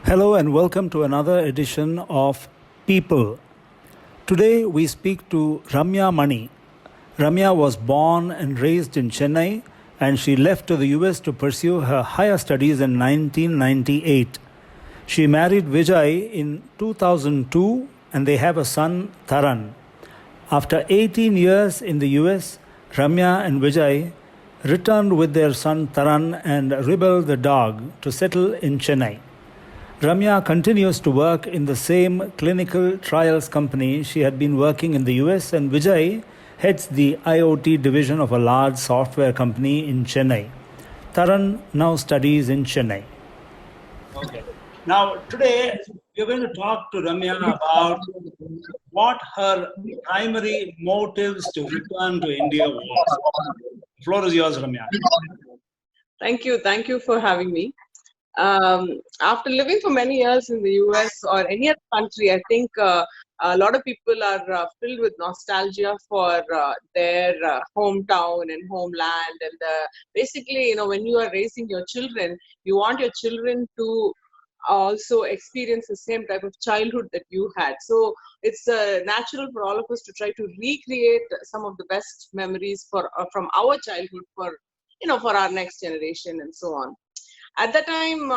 Hello and welcome to another edition of People. Today we speak to Ramya Mani. Ramya was born and raised in Chennai and she left to the US to pursue her higher studies in 1998. She married Vijay in 2002 and they have a son, Taran. After 18 years in the US, Ramya and Vijay returned with their son Taran and Rebel the dog to settle in Chennai. Ramya continues to work in the same clinical trials company she had been working in the US, and Vijay heads the IoT division of a large software company in Chennai. Taran now studies in Chennai. Okay. Now, today we're going to talk to Ramya about what her primary motives to return to India was. The floor is yours, Ramya. Thank you. Thank you for having me. After living for many years in the US or any other country, I think a lot of people are filled with nostalgia for their hometown and homeland. And basically, when you are raising your children, you want your children to also experience the same type of childhood that you had. So it's natural for all of us to try to recreate some of the best memories from our childhood for our next generation and so on. At that time,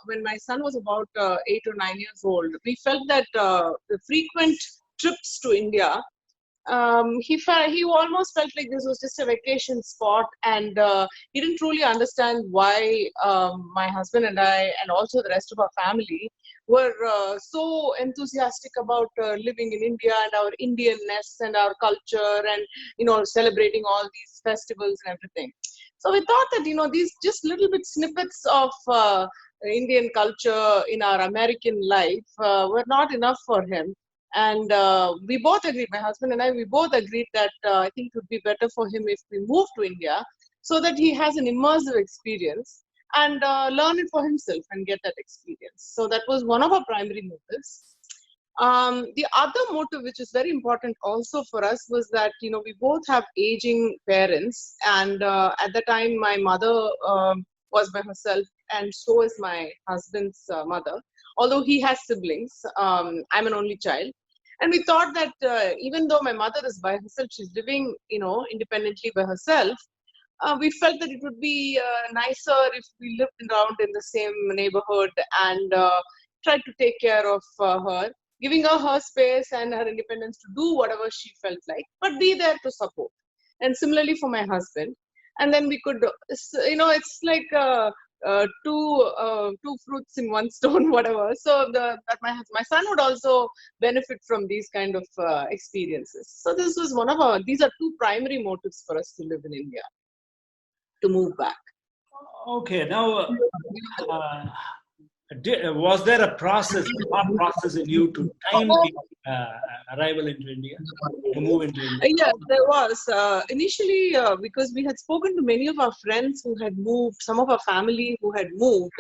when my son was about 8 or 9 years old, we felt that the frequent trips to India, he almost felt like this was just a vacation spot, and he didn't truly understand why my husband and I, and also the rest of our family, were so enthusiastic about living in India and our Indianness and our culture, and celebrating all these festivals and everything. So we thought that these just little bit snippets of Indian culture in our American life were not enough for him. And we both agreed, my husband and I, we both agreed that I think it would be better for him if we move to India so that he has an immersive experience and learn it for himself and get that experience. So that was one of our primary motives. The other motive, which is very important also for us, was that we both have aging parents, and at the time my mother was by herself, and so is my husband's mother. Although he has siblings, I'm an only child. And we thought that even though my mother is by herself, she's living, independently by herself. We felt that it would be nicer if we lived around in the same neighborhood and tried to take care of her, giving her space and her independence to do whatever she felt like, but be there to support. And similarly for my husband. And then we could, it's like two fruits in one stone, whatever. So that my son would also benefit from these kind of experiences. So this was these are two primary motives for us to live in India, to move back. Okay, now was there a thought process in you to time the arrival into India, to move into India? Yes, there was. Initially, because we had spoken to many of our friends who had moved, some of our family who had moved,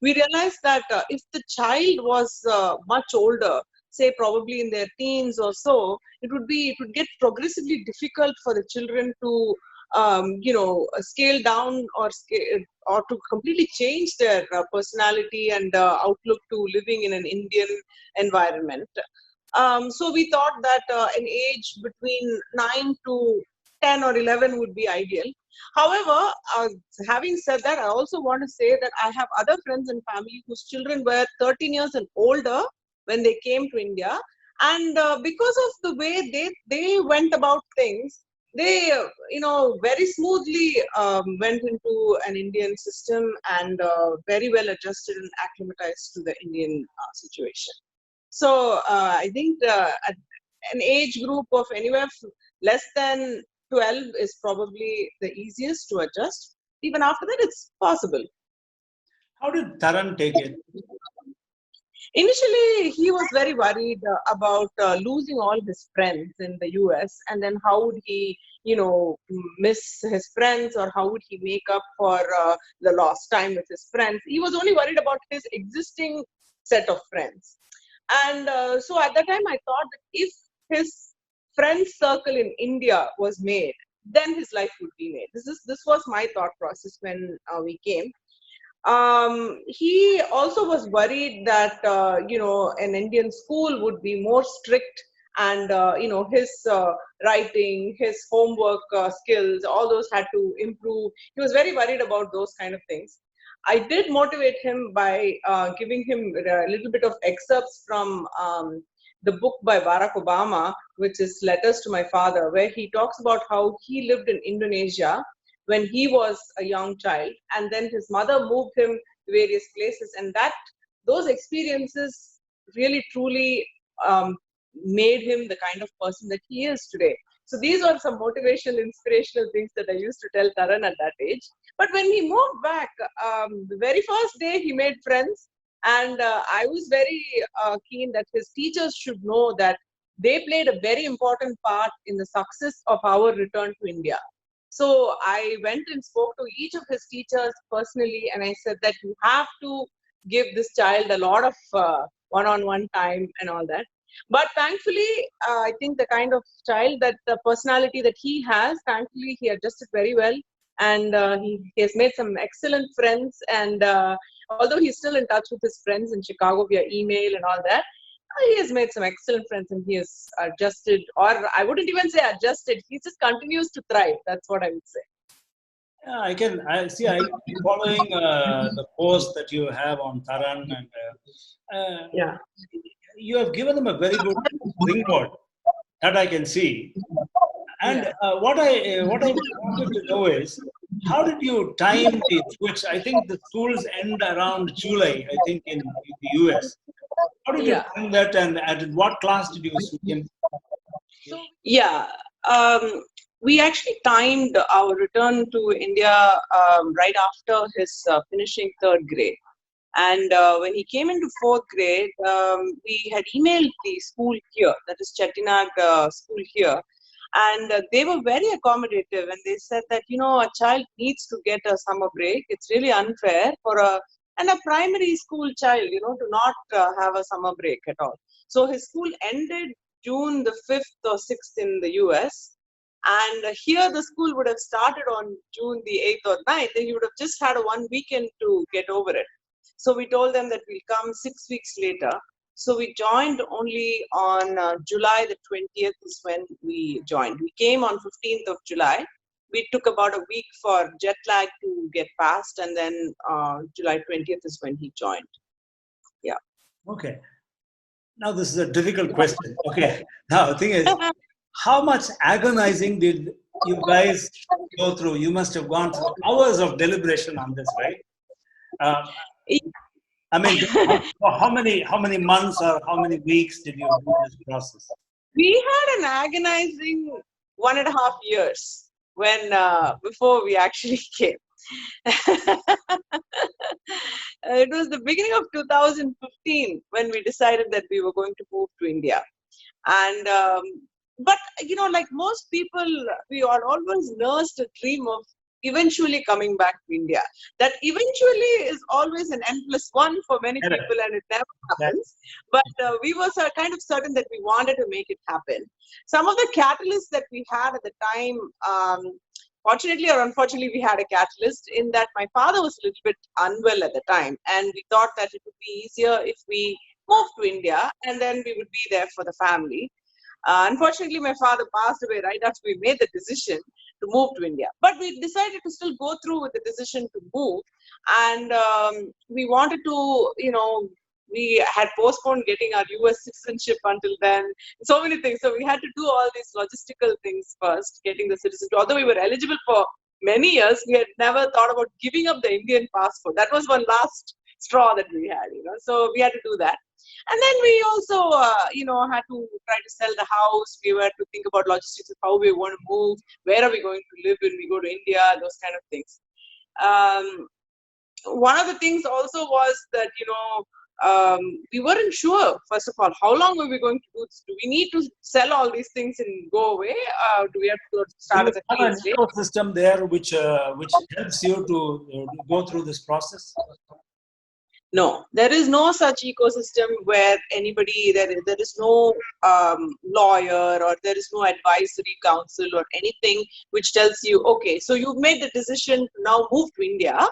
we realized that if the child was much older, say probably in their teens or so, it would get progressively difficult for the children to scale down or to completely change their personality and outlook to living in an Indian environment. So we thought that an age between 9 to 10 or 11 would be ideal. However, having said that, I also want to say that I have other friends and family whose children were 13 years and older when they came to India. And because of the way they went about things, they, very smoothly went into an Indian system and very well adjusted and acclimatized to the Indian situation. So I think an age group of anywhere less than 12 is probably the easiest to adjust. Even after that, it's possible. How did Taran take it? Initially, he was very worried about losing all his friends in the US, and then how would he, miss his friends, or how would he make up for the lost time with his friends. He was only worried about his existing set of friends. And so at that time, I thought that if his friend circle in India was made, then his life would be made. This was my thought process when we came. He also was worried that an Indian school would be more strict, and his writing, his homework skills, all those had to improve. He was very worried about those kind of things. I did motivate him by giving him a little bit of excerpts from the book by Barack Obama, which is Letters to My Father, where he talks about how he lived in Indonesia when he was a young child, and then his mother moved him to various places, and that those experiences really truly made him the kind of person that he is today. So these are some motivational, inspirational things that I used to tell Taran at that age. But when he moved back, the very first day he made friends, and I was very keen that his teachers should know that they played a very important part in the success of our return to India. So I went and spoke to each of his teachers personally, and I said that you have to give this child a lot of one-on-one time and all that. But thankfully, I think the kind of child, that the personality that he has, thankfully he adjusted very well, and he has made some excellent friends. And although he's still in touch with his friends in Chicago via email and all that, he has made some excellent friends, and he has adjusted, or I wouldn't even say adjusted. He just continues to thrive. That's what I would say. Yeah, I see. I'm following the post that you have on Taran, and Yeah. you have given them a very good springboard that I can see. And what I wanted to know is, how did you time the switch? I think the schools end around July, I think, in the US. How did you time that, and at what class did you switch in? Yeah. We actually timed our return to India right after his finishing third grade. And when he came into fourth grade, we had emailed the school here, that is Chettinad school here. And they were very accommodative, and they said that, a child needs to get a summer break. It's really unfair for a primary school child, to not have a summer break at all. So his school ended June the 5th or 6th in the US. And here the school would have started on June the 8th or 9th. Then you would have just had a one weekend to get over it. So we told them that we'll come 6 weeks later. So we joined only on July the 20th is when we joined. We came on 15th of July. We took about a week for jet lag to get past, and then July 20th is when he joined. Yeah. Okay. Now this is a difficult question. Okay. Now the thing is, how much agonizing did you guys go through? You must have gone through hours of deliberation on this, right? I mean, how many months or how many weeks did you do this process? We had an agonizing 1.5 years when before we actually came. It was the beginning of 2015 when we decided that we were going to move to India. And but like most people, we are always nursed a dream of eventually coming back to India. That eventually is always an N+1 for many people, and it never happens. But we were kind of certain that we wanted to make it happen. Some of the catalysts that we had at the time, fortunately or unfortunately, we had a catalyst in that my father was a little bit unwell at the time, and we thought that it would be easier if we moved to India, and then we would be there for the family. Unfortunately, my father passed away right after we made the decision to move to India. But we decided to still go through with the decision to move. And we wanted to, we had postponed getting our US citizenship until then. So many things. So we had to do all these logistical things first, getting the citizenship. Although we were eligible for many years, we had never thought about giving up the Indian passport. That was one last straw that we had, So we had to do that. And then we also, had to try to sell the house. We were to think about logistics of how we want to move, where are we going to live when we go to India, those kind of things. One of the things also was that, we weren't sure, first of all, how long were we going to do this? Do we need to sell all these things and go away? Do we have to start as a clean slate? Ecosystem there which helps you to go through this process? No, there is no such ecosystem where anybody, there is no lawyer, or there is no advisory council or anything which tells you, okay, so you've made the decision to now move to India.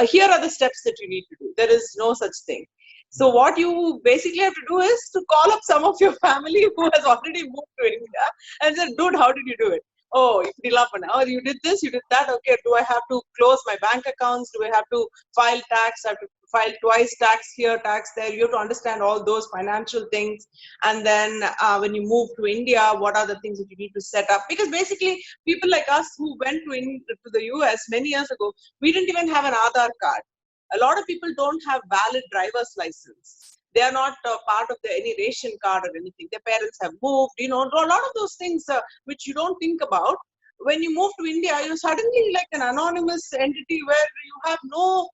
here are the steps that you need to do. There is no such thing. So what you basically have to do is to call up some of your family who has already moved to India and say, dude, how did you do it? Oh, oh, you did this, you did that. Okay, do I have to close my bank accounts? Do I have to file tax? I have to file twice tax here, tax there. You have to understand all those financial things. And then when you move to India, what are the things that you need to set up? Because basically, people like us who went to the US many years ago, we didn't even have an Aadhaar card. A lot of people don't have valid driver's license. They are not part of any ration card or anything. Their parents have moved, a lot of those things which you don't think about. When you move to India, you're suddenly like an anonymous entity where you have no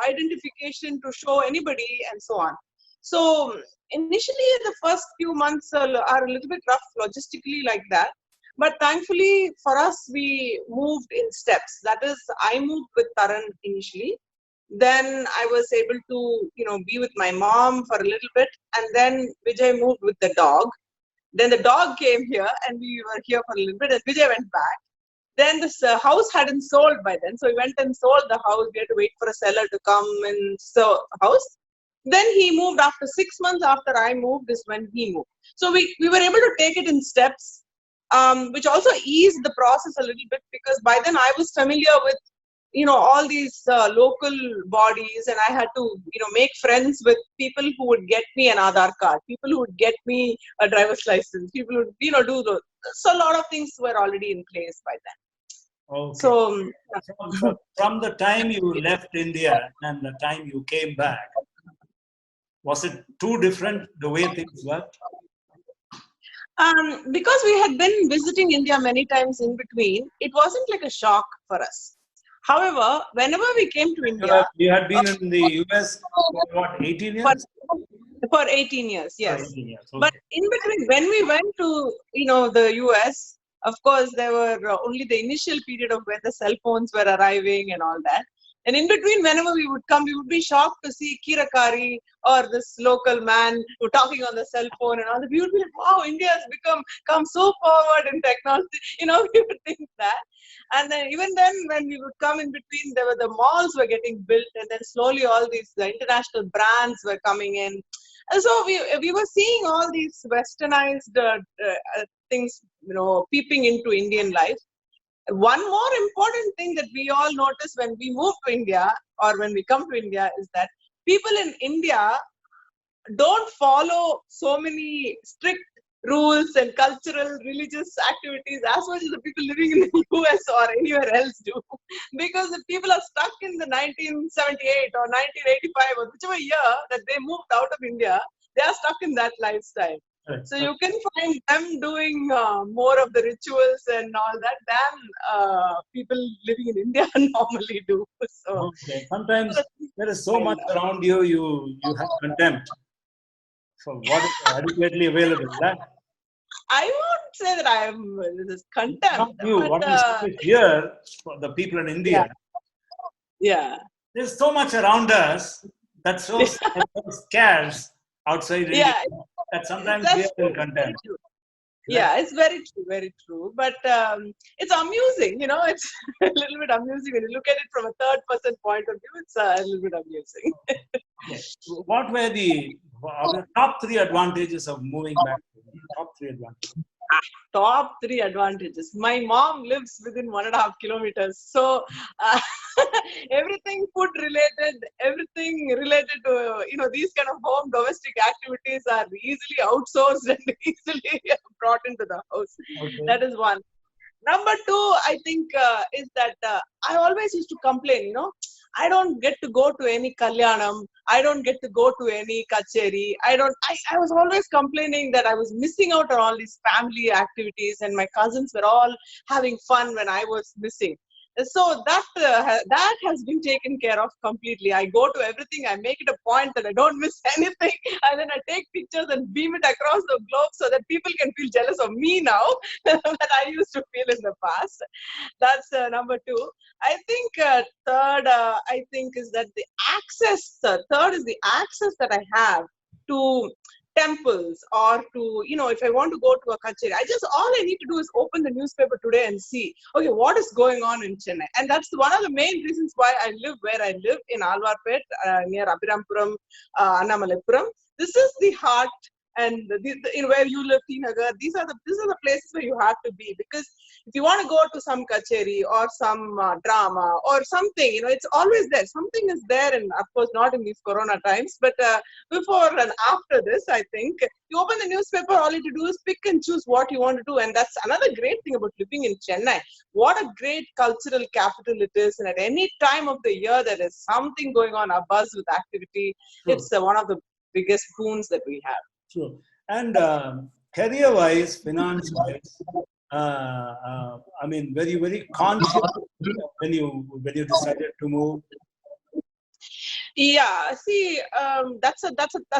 identification to show anybody and so on. So initially, the first few months are a little bit rough logistically like that. But thankfully for us, we moved in steps. That is, I moved with Taran initially. Then I was able to, be with my mom for a little bit. And then Vijay moved with the dog. Then the dog came here and we were here for a little bit and Vijay went back. Then this house hadn't sold by then. So we went and sold the house. We had to wait for a seller to come and sell the house. Then he moved after 6 months after I moved is when he moved. So we were able to take it in steps, which also eased the process a little bit because by then I was familiar with all these local bodies, and I had to, make friends with people who would get me an Aadhaar card, people who would get me a driver's license, people who would, do those. So a lot of things were already in place by then. Okay. So from the time you left India and the time you came back, was it too different the way things worked? Because we had been visiting India many times in between, it wasn't like a shock for us. However, whenever we came to India... You had been in the US for what, 18 years? For 18 years, yes. 18 years, okay. But in between, when we went to, the US, of course, there were only the initial period of when the cell phones were arriving and all that. And in between, whenever we would come, we would be shocked to see Kirakari or this local man who talking on the cell phone and all that. We would be like, wow, India has come so forward in technology. We would think that. And then even then, when we would come in between, there were the malls were getting built, and then slowly all these international brands were coming in. And so we were seeing all these westernized things, peeping into Indian life. One more important thing that we all notice when we move to India or when we come to India is that people in India don't follow so many strict rules and cultural, religious activities as much as the people living in the US or anywhere else do. Because the people are stuck in the 1978 or 1985 or whichever year that they moved out of India, they are stuck in that lifestyle. Right. So you can find them doing more of the rituals and all that than people living in India normally do. So okay. Sometimes there is so much around you, you have contempt for what is adequately available. Right? I won't say that I am contempt. Not you, what is here for the people in India. Yeah. There's so much around us that shows scarce outside India. That sometimes we are in contempt. Yeah, it's very true. But it's amusing, it's a little bit amusing when you look at it from a third-person point of view. It's a little bit amusing. Yes. What were the top 3 advantages of moving back? Top 3 advantages. Top 3 advantages. My mom lives within 1.5 kilometers, so everything food related, everything related to these kind of home domestic activities are easily outsourced and easily brought into the house. Okay. That is one. Number 2, I think, is that I always used to complain, I don't get to go to any kalyanam. I don't get to go to any kacheri. I was always complaining that I was missing out on all these family activities and my cousins were all having fun when I was missing. So that has been taken care of completely. I go to everything. I make it a point that I don't miss anything. And then I take pictures and beam it across the globe so that people can feel jealous of me now that I used to feel in the past. That's number 2. I think third, is that the access. Third is the access that I have to temples or to, if I want to go to a kacheri, all I need to do is open the newspaper today and see, okay, what is going on in Chennai. And that's one of the main reasons why I live where I live in Alvarpet, near Abhirampuram, Annamalapuram. This is the heart, and in where you live, Tinagar, these are the places where you have to be, because if you want to go to some kacheri or some drama or something, it's always there. Something is there, and of course not in these corona times, but before and after this, I think you open the newspaper, all you have to do is pick and choose what you want to do. And that's another great thing about living in Chennai. What a great cultural capital it is, and at any time of the year there is something going on, a buzz with activity. Sure. It's one of the biggest boons that we have. Sure. And career-wise, finance-wise, I mean, were you very conscious when you decided to move? Yeah, see, that's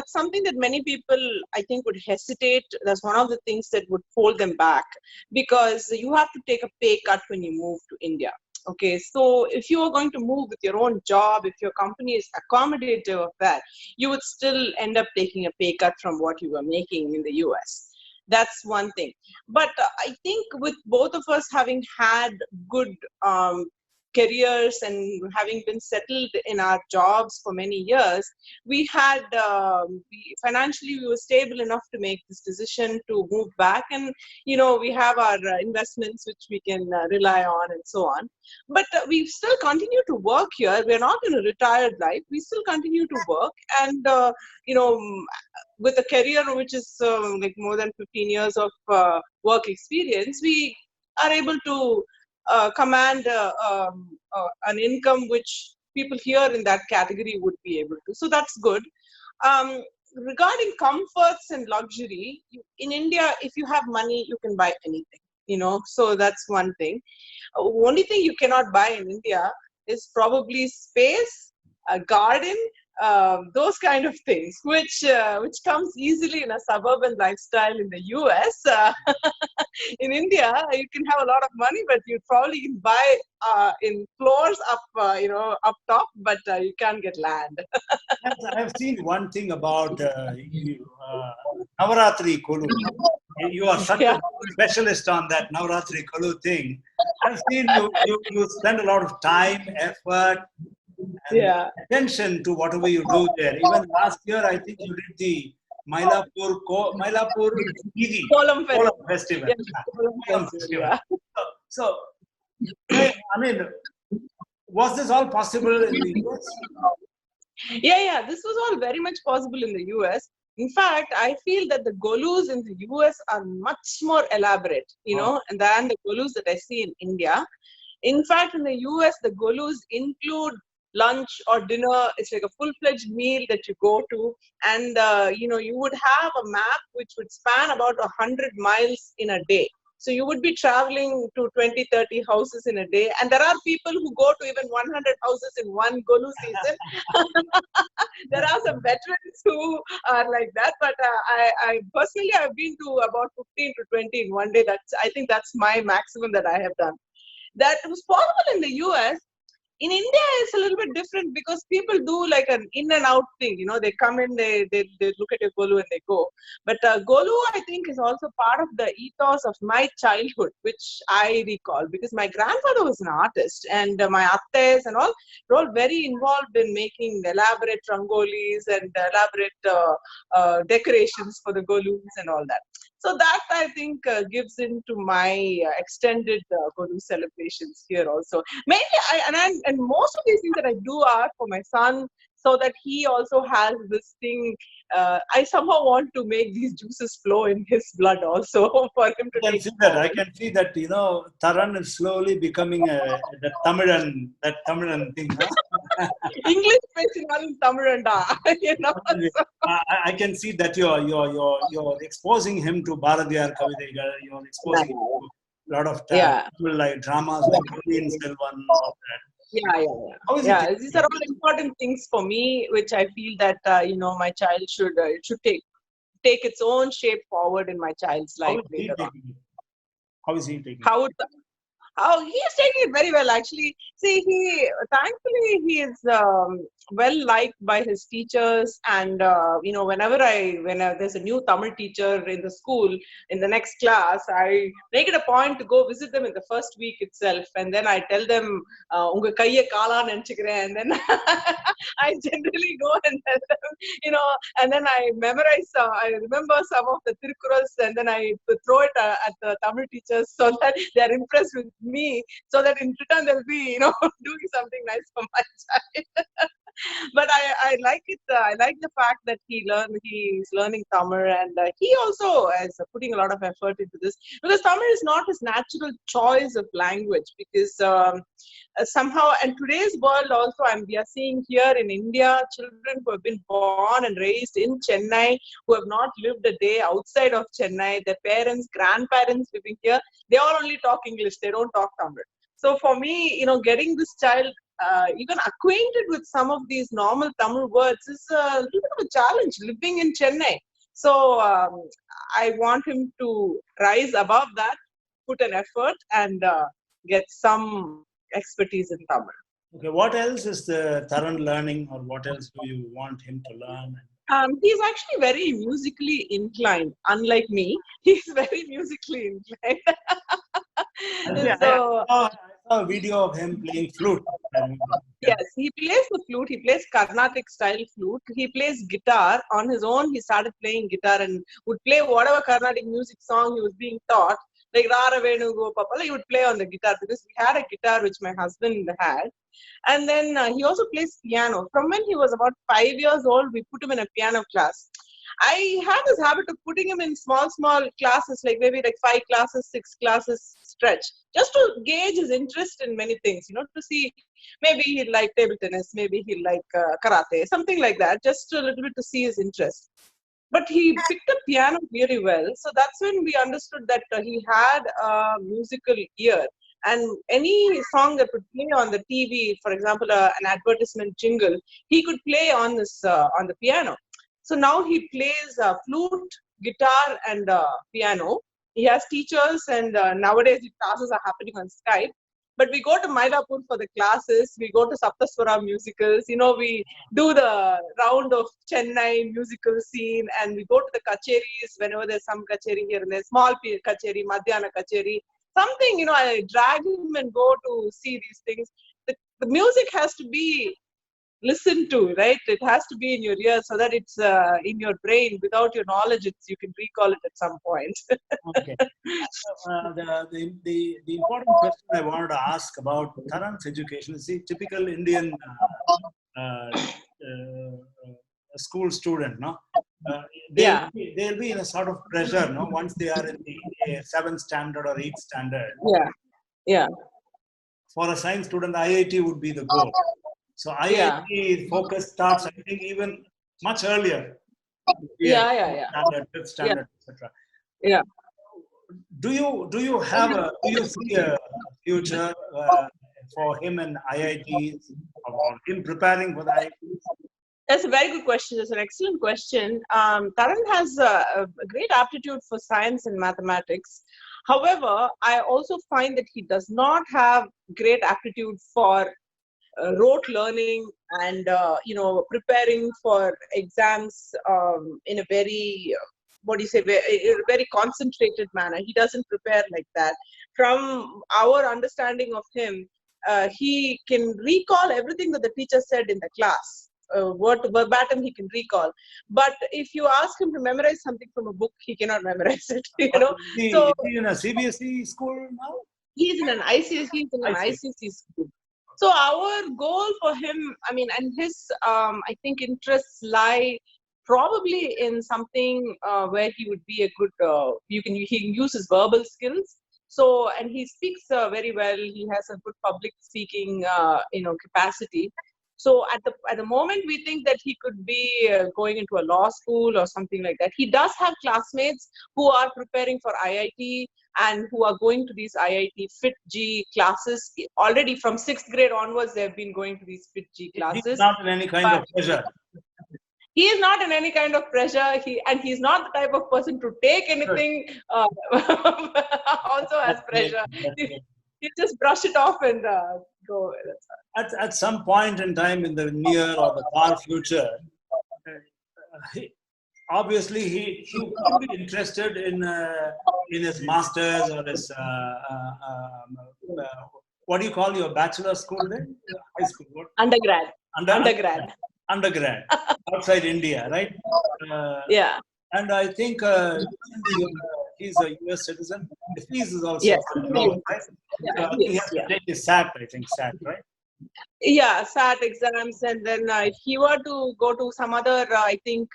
something that many people, I think, would hesitate. That's one of the things that would hold them back, because you have to take a pay cut when you move to India. Okay, so if you are going to move with your own job, if your company is accommodative of that, you would still end up taking a pay cut from what you were making in the US. That's one thing. But I think with both of us having had good careers and having been settled in our jobs for many years, we had financially we were stable enough to make this decision to move back, and we have our investments which we can rely on and so on. But we still continue to work here. We're not in a retired life. We still continue to work, and with a career which is like more than 15 years of work experience, we are able to command an income which people here in that category would be able to. So that's good. Regarding comforts and luxury, in India, if you have money, you can buy anything, so that's one thing. Only thing you cannot buy in India is probably space, a garden, those kind of things, which comes easily in a suburban lifestyle in the US. In India, you can have a lot of money, but you probably can buy in floors up, up top, but you can't get land. I've seen one thing about Navaratri Kolu. You are such a specialist on that Navaratri Kolu thing. I've seen you spend a lot of time, effort, and attention to whatever you do there. Even last year, I think you did the Mylapore Kolam Festival. Yeah. So, I mean, was this all possible in the US? Yeah, this was all very much possible in the US. In fact, I feel that the golus in the US are much more elaborate, than the golus that I see in India. In fact, in the US, the golus include lunch or dinner. It's like a full-fledged meal that you go to, and you would have a map which would span about 100 miles in a day. So you would be traveling to 20, 30 houses in a day. And there are people who go to even 100 houses in one Golu season. There are some veterans who are like that. But I personally, I've been to about 15 to 20 in one day. I think that's my maximum that I have done. That was possible in the US. In India, it's a little bit different because people do like an in and out thing. They come in, they look at your Golu and they go. But Golu, I think, is also part of the ethos of my childhood, which I recall because my grandfather was an artist, and my attes and all were all very involved in making elaborate rangolis and elaborate decorations for the Golus and all that. So that, I think, gives into my extended Golu celebrations here also. Mainly, and most of these things that I do are for my son, so that he also has this thing. I somehow want to make these juices flow in his blood also for him to take. I can see that, Taran is slowly becoming that Tamilan thing. Huh? English speaking in Tamilanda. So. I can see that you're exposing him to Bharadiyar Kavithaigal. You're exposing him to a lot of like dramas like Indian Selvan, all that. Yeah. These are all important things for me, which I feel that my child should take its own shape forward in my child's life later on. How is he taking it? He is taking it very well, actually. See, thankfully he is well liked by his teachers. And whenever there's a new Tamil teacher in the school, in the next class, I make it a point to go visit them in the first week itself, and then I tell them, "Unga kaiya kala nenchikren," and then I generally go and tell them, and then I memorize. I remember some of the Tirukkurals, and then I throw it at the Tamil teachers so that they are impressed with me, so that in return they'll be, doing something nice for my child. But I like it. I like the fact that he's learning Tamil, and he also is putting a lot of effort into this, because Tamil is not his natural choice of language, because somehow, and today's world also, we are seeing here in India, children who have been born and raised in Chennai, who have not lived a day outside of Chennai, their parents, grandparents living here, they all only talk English, they don't talk Tamil. So for me, getting this child even acquainted with some of these normal Tamil words is a little bit of a challenge living in Chennai. So I want him to rise above that, put an effort, and get some expertise in Tamil. Okay, what else is the Taran learning, or what else do you want him to learn? He's actually very musically inclined, unlike me. He's very musically inclined. I saw a video of him playing flute. Yes, he plays the flute. He plays Carnatic style flute. He plays guitar on his own. He started playing guitar and would play whatever Carnatic music song he was being taught, like Rara Venu Gopapala. He would play on the guitar, because we had a guitar which my husband had. And then he also plays piano. From when he was about 5 years old, we put him in a piano class. I had this habit of putting him in small classes, like maybe like 5 classes, 6 classes stretch, just to gauge his interest in many things, to see, maybe he'd like table tennis, maybe he'd like karate, something like that, just a little bit to see his interest. But he picked up piano very well. So that's when we understood that he had a musical ear. And any song that would play on the TV, for example, an advertisement jingle, he could play on the piano. So now he plays flute, guitar, and piano. He has teachers, and nowadays the classes are happening on Skype. But we go to Mylapore for the classes. We go to Saptaswara musicals. We do the round of Chennai musical scene, and we go to the kacheris whenever there's some kacheri here and there, small kacheri, Madhyana kacheri, something, I drag him and go to see these things. The music has to be listened to, right? It has to be in your ear, so that it's in your brain. Without your knowledge, you can recall it at some point. Okay. The important question I wanted to ask about Taran's education is the typical Indian school student, no? They'll be in a sort of pressure, no? Once they are in the 7th standard or 8th standard. Yeah. For a science student, IIT would be the goal. So IIT focus starts, I think, even much earlier. Standard, 5th standard, etc. Yeah. Do you see a future for him in IITs, or him preparing for the IITs? That's a very good question. It's an excellent question. Taran has a great aptitude for science and mathematics. However, I also find that he does not have great aptitude for rote learning and preparing for exams in a very very concentrated manner. He doesn't prepare like that. From our understanding of him, he can recall everything that the teacher said in the class. Word verbatim he can recall, but if you ask him to memorize something from a book, he cannot memorize it. Is he in a CBSE school now? He's in an ICSE school. So our goal for him, and his, I think, interests lie probably in something where he would be a good, he can use his verbal skills. So, and he speaks very well. He has a good public speaking, capacity. So at the moment, we think that he could be going into a law school or something like that. He does have classmates who are preparing for IIT and who are going to these IIT Fit G classes. Already from 6th grade onwards, they have been going to these Fit G classes. He's not in any kind of pressure. He is not in any kind of pressure. He's not the type of person to take anything. Also has pressure. You just brush it off and go. At some point in time in the near or the far future, he, obviously he would be interested in his masters or his what do you call your bachelor school then? High school. What? Undergrad. Undergrad. Undergrad outside India, right? Yeah. And I think he's a U.S. citizen. The fees is also Yes. low, right? He has to take his SAT, I think, SAT, right? Yeah, SAT exams, and then if he were to go to some other, I think,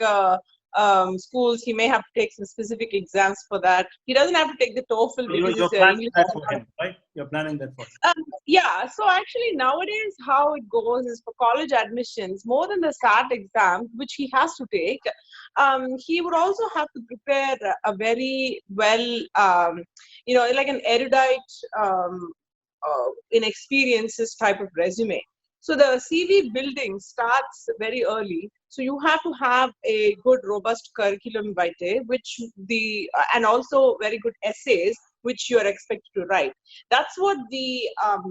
schools, he may have to take some specific exams for that. He doesn't have to take the TOEFL So because you're his planning English. that for him, right? You're planning that for him. Yeah, so actually nowadays how it goes is for college admissions, more than the SAT exam, which he has to take, he would also have to prepare a very well, like an erudite in experiences type of resume. So the CV building starts very early. So you have to have a good, robust curriculum vitae, which and also very good essays, which you are expected to write. That's what the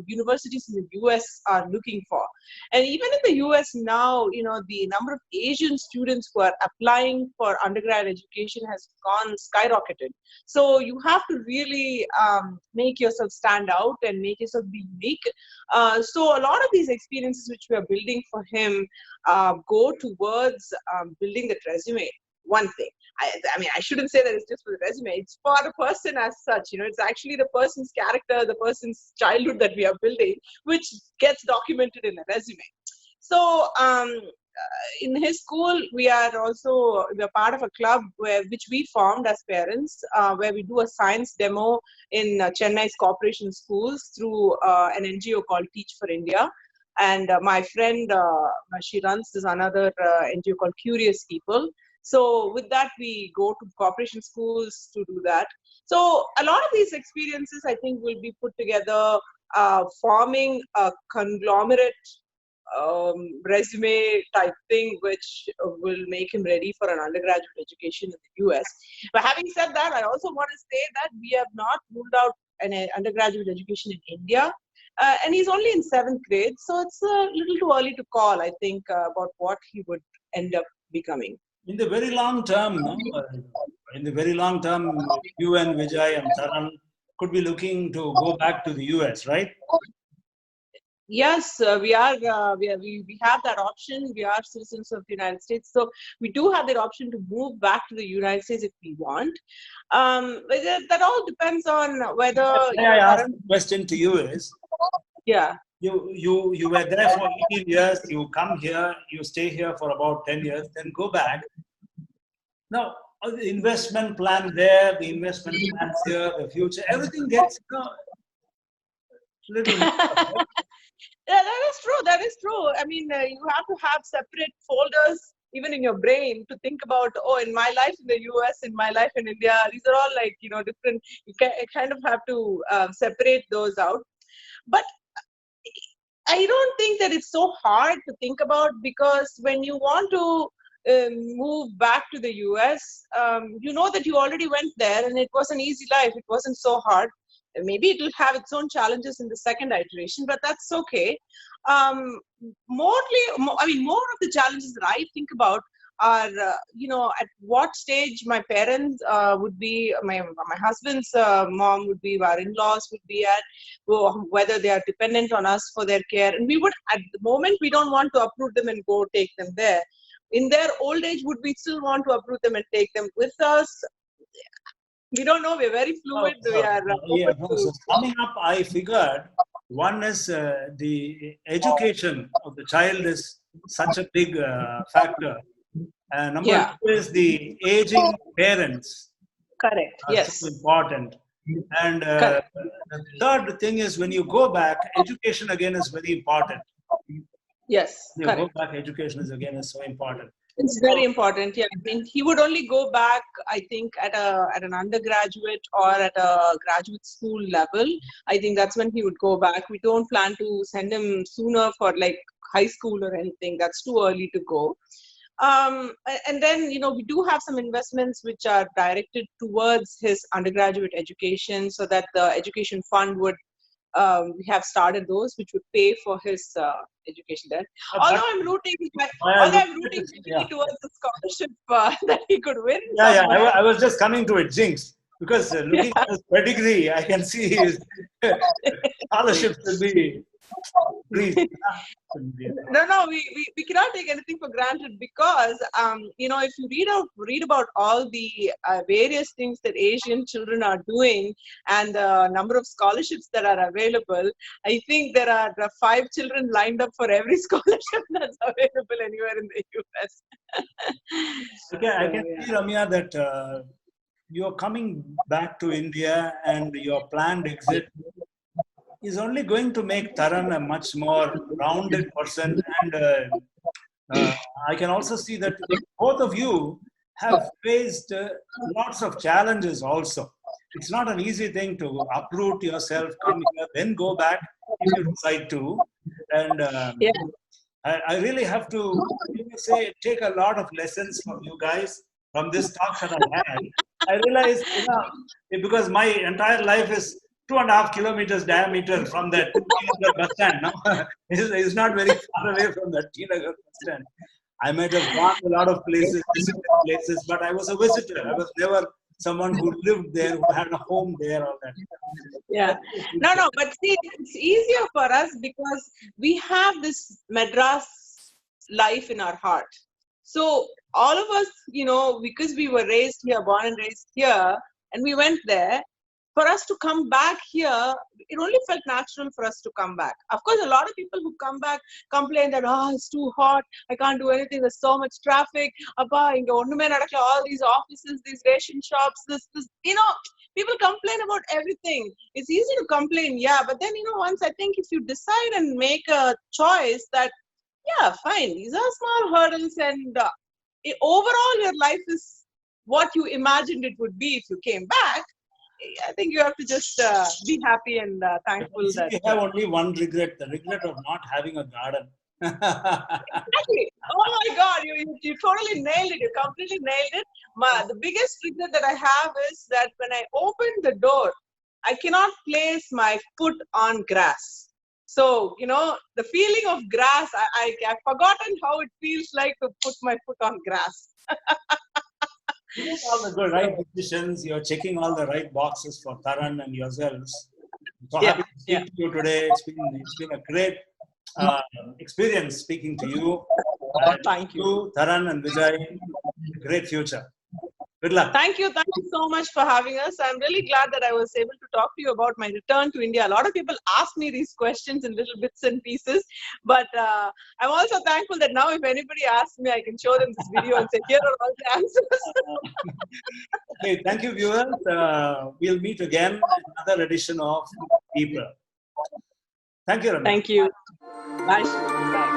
universities in the US are looking for. And even in the US now, the number of Asian students who are applying for undergrad education has gone skyrocketed. So you have to really make yourself stand out and make yourself be unique. So a lot of these experiences which we are building for him go towards building that resume. One thing. I mean, I shouldn't say that it's just for the resume. It's for the person as such. It's actually the person's character, the person's childhood that we are building, which gets documented in a resume. So in his school, we are part of a club which we formed as parents, where we do a science demo in Chennai's corporation schools through an NGO called Teach for India. And my friend, she runs this another NGO called Curious People. So with that, we go to corporation schools to do that. So a lot of these experiences, I think, will be put together, forming a conglomerate resume type thing, which will make him ready for an undergraduate education in the US. But having said that, I also want to say that we have not ruled out an undergraduate education in India. And he's only in 7th grade, so it's a little too early to call, I think, about what he would end up becoming. In the very long term, you and Vijay and Taran could be looking to go back to the US, right? Yes, we have that option. We are citizens of the United States, so we do have that option to move back to the United States if we want. But that all depends on whether. I asked the question to you is. Yeah. You were there for 18 years. You come here. You stay here for about 10 years. Then go back. Now the investment plan there, the investment plans here, the future, everything gets little. Yeah, that is true. I mean, you have to have separate folders even in your brain to think about, in my life in the US, in my life in India, these are all like, different. You kind of have to separate those out. But I don't think that it's so hard to think about, because when you want to move back to the US, you know that you already went there and it was an easy life. It wasn't so hard. Maybe it will have its own challenges in the second iteration, but that's okay. More of the challenges that I think about are, at what stage my parents would be, my husband's mom would be, our in-laws would be at, whether they are dependent on us for their care. And we would, at the moment, we don't want to uproot them and go take them there. In their old age, would we still want to uproot them and take them with us? We don't know. We're very fluid. We are so coming up, I figured one is the education of the child is such a big factor. Number two is the aging parents. Correct. Yes. So important. And the third thing is, when you go back, education again is very important. Yes. You go back, education is so important. It's very important. Yeah, I mean, he would only go back, I think, at an undergraduate or at a graduate school level. I think that's when he would go back. We don't plan to send him sooner for like high school or anything. That's too early to go. And then, we do have some investments which are directed towards his undergraduate education, so that the education fund would we have started those, which would pay for his education there. Although I'm rooting heavily towards the scholarship that he could win. I was just coming to it, Jinx, because looking at his pedigree, I can see his scholarship should be increased. No, we cannot take anything for granted, because if you read about all the various things that Asian children are doing and the number of scholarships that are available, I think there are 5 children lined up for every scholarship that's available anywhere in the US. I can see, Ramya, that you're coming back to India and your planned exit is only going to make Taran a much more rounded person. And I can also see that both of you have faced lots of challenges also. It's not an easy thing to uproot yourself, come here, then go back if you decide to. And I really have to take a lot of lessons from you guys from this talk that I had. I realized, because my entire life is 2.5 kilometers diameter from that Tinagar bus stand. No? It's not very far away from that Tinagar bus stand. I might have gone to a lot of places, visited places, but I was a visitor. I was never someone who lived there, who had a home there, or that. Yeah. No, but see, it's easier for us because we have this Madras life in our heart. So all of us, because we were raised here, born and raised here, and we went there, for us to come back here, it only felt natural for us to come back. Of course, a lot of people who come back complain that, it's too hot, I can't do anything, there's so much traffic, all these offices, these ration shops, this, people complain about everything. It's easy to complain, but then, once I think if you decide and make a choice that, fine, these are small hurdles, and overall your life is what you imagined it would be if you came back, I think you have to just be happy and thankful that. You have only one regret, the regret of not having a garden. Exactly. Oh my God, you totally nailed it. You completely nailed it. The biggest regret that I have is that when I open the door, I cannot place my foot on grass. So, the feeling of grass, I've forgotten how it feels like to put my foot on grass. You make all the good right decisions. You're checking all the right boxes for Taran and yourselves. So happy to speak to you today. It's been a great experience speaking to you. Thank you. Taran and Vijay, great future. Good luck. Thank you so much for having us. I'm really glad that I was able to talk to you about my return to India. A lot of people ask me these questions in little bits and pieces, but I'm also thankful that now if anybody asks me, I can show them this video and say, here are all the answers. Okay, thank you, viewers. We'll meet again in another edition of People. Thank you, Ramya. Thank you. Bye. Bye.